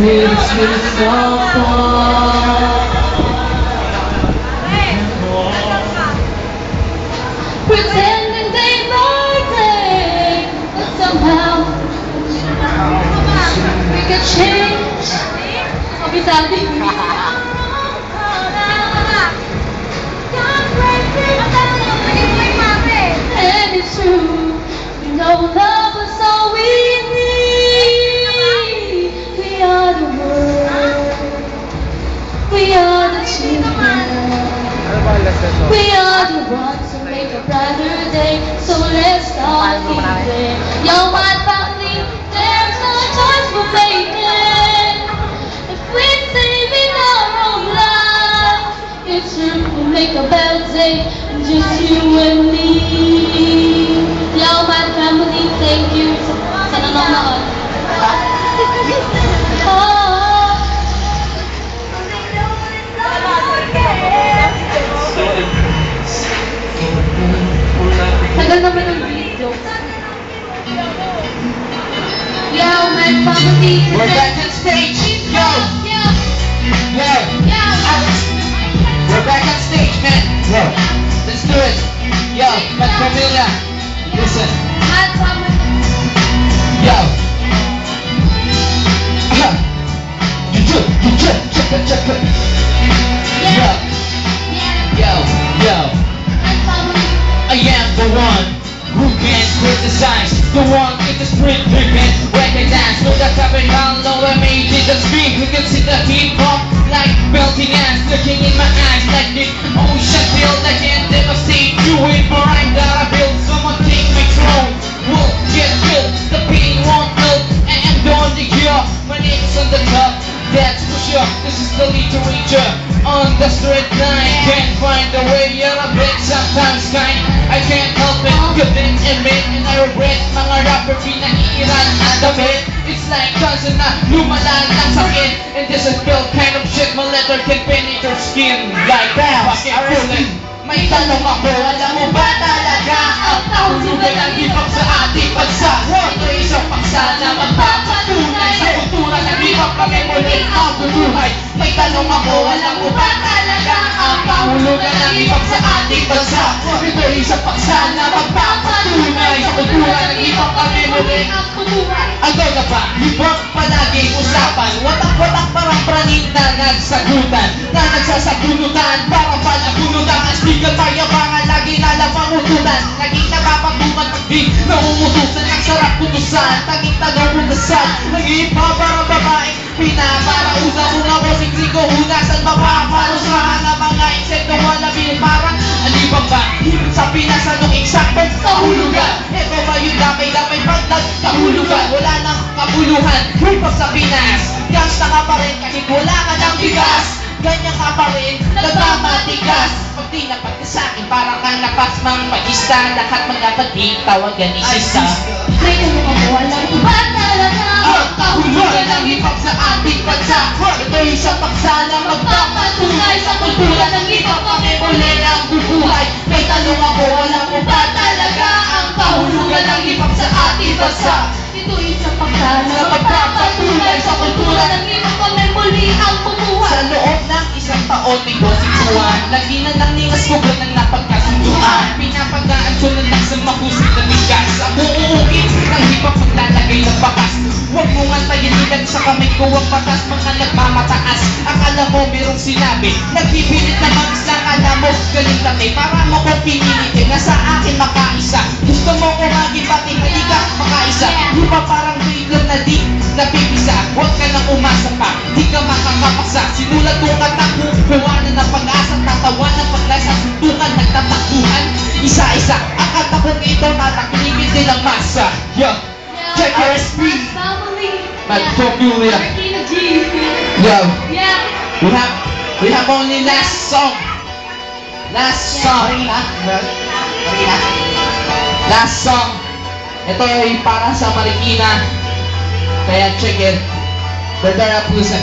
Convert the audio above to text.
Pretending day by day, but somehow we can change. Sabi sa atin. And it's true, we know love is all we need. We are the world, we are the children, we are the ones who make a brighter day. So let's start giving. You're my family, there's no choice for making. If we're saving our own lives, it's true, we'll make a better day. Just you and me. You're my family, thank you. Sa nanonood. Oh. Tagal naman ang video. You're my family. We're back on stage. Yo. Yo. Yo. We're back on stage, man. Yo. Let's do it. Yo, Matt Familia. Listen. Yo. Check it. Yo. Yo. I am the one who can criticize, the one with the sprint who can recognize. Look at up and down low and made it the speed. You can see the hip hop like melting ice, looking in my eyes like the ocean feel like can devastate you with my rhyme that I built. Someone take my throne, will get killed. The pain won't melt, and on the year, my name is on the top. That's for sure. This is the literature on the straight line. Can't find a way, you're a bit sometimes kind. I can't help it, couldn't admit, and I regret mga rapper pinaiiran ang damit. It's like cousin na lumalang ng sakit, and this is built kind of shit. My letter can penetrate your skin like that. Fucking bullet. May tanong ako, alam mo ba talaga ang kahulugan ng hip-hop sa ating bansa? Ito isang paksa na magpapatunay sa kultura ng hip-hop kami muling ang bubuhay. May tanong ako, alam mo ba talaga ang kahulugan ng hip-hop sa ating bansa? Ito isang paksa na magpapatunay sa kultura ng hip-hop kami muling ang bubuhay. Ano na ba? Hip-hop palaging usapan, watak-watak parang praning na nagsagutan, na nagsasagunutan, parang palagunutan. Sticker payabangan, lagi nalamang utunan. Naging napapaguman, pagdi na umutusan. Ang sarap kutusan, taging tagamugasan. Nag-iipa parang babaeng pinaparausan. Mga bosing ko, hunasan, mapaparusahan ang mga insekto. Walabi parang alibang ba? Sa Pinas, anong eksaktong kahulugan? Ito ba yung damay-damay pag nagkahulugan? Wala nang kabuluhan, hip-hop sa Pinas. Gangsta ka pa rin kahit wala ka ng bigas. Ganyan ka pa rin, nagmamatigas. Pag di napat ka sa'kin, parang kang napasmang mag-ista. Lahat mga pag-di, tawagan ni sista. May tanong ako, alam ko ba talaga ang kahulugan ng hip-hop sa ating bansa? Ito isang paksa na magpapatunay sa kultura ng hip-hop kami muli ang bubuhay. May tanong ako, alam ko ba talaga ang kahulugan ng hip-hop sa ating bansa? ito isang paksa na magpapatunay sa kultura ng hip-hop kami muli ang bubuhay. Sa loob ng isang taon may bossing suwan, lagi na lang ningas ko ng napagkasunduan. Pinapagaan ko na lang sa mahusay na bigas. Ako uuwi ng hip-hop maglalagay ng bakas. Huwag mo nga tayanilan sa kamay ko ang batas, mga nagmamataas. Akala mo merong sinabi, nagpipilit na mag-isang, alam mo galing tatay. Para mo kong pinilitin na sa akin makaisa. Gusto mo umagi pati hindi ka makaisa. Di ba parang trigger na di napipisa? Huwag ka nang umasa pa, di ka makakapasa. Sinulat ko katakbo, gawanan ng pag-asa. Tatawanan paglasa, suntukan, nagtatakbuhan. Isa-isa, ang katakong ito tataklikin din ang masa. Yo, check your speed. Matt Familia. Yo, we have only last song. Last song. Last song. Ito ay para sa Marikina. Kaya check it. Better up, listen.